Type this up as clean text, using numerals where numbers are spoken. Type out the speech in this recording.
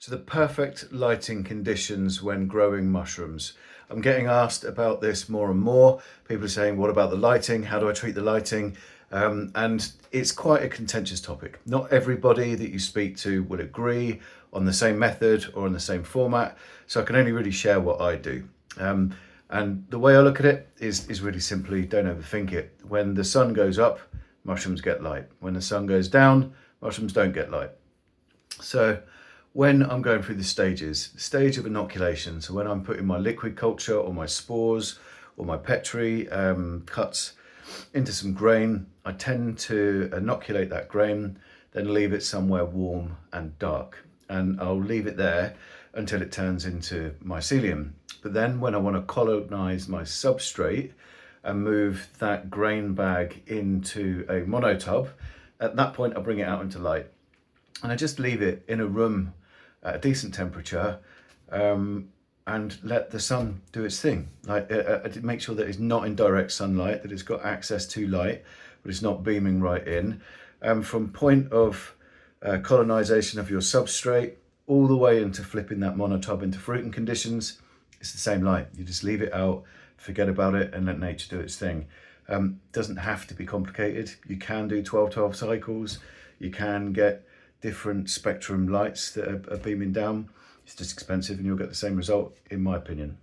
So the perfect lighting conditions when growing mushrooms. I'm getting asked about this more and more. People are saying, what about the lighting? How do I treat the lighting? And it's quite a contentious topic. Not everybody that you speak to will agree on the same method or on the same format. So I can only really share what I do. And the way I look at it is really simply, don't overthink it. When the sun goes up, mushrooms get light. When the sun goes down, mushrooms don't get light. So when I'm going through the stages, the stage of inoculation, so when I'm putting my liquid culture or my spores or my Petri cuts into some grain, I tend to inoculate that grain, then leave it somewhere warm and dark. And I'll leave it there until it turns into mycelium. But then when I want to colonize my substrate and move that grain bag into a monotub, at that point I bring it out into light. And I just leave it in a room at a decent temperature and let the sun do its thing. I make sure that it's not in direct sunlight, that it's got access to light, but it's not beaming right in. From point of colonization of your substrate all the way into flipping that monotub into fruiting conditions, it's the same light. You just leave it out, forget about it, and let nature do its thing. Doesn't have to be complicated. You can do 12-12 cycles. You can get different spectrum lights that are beaming down. It's just expensive and you'll get the same result, in my opinion.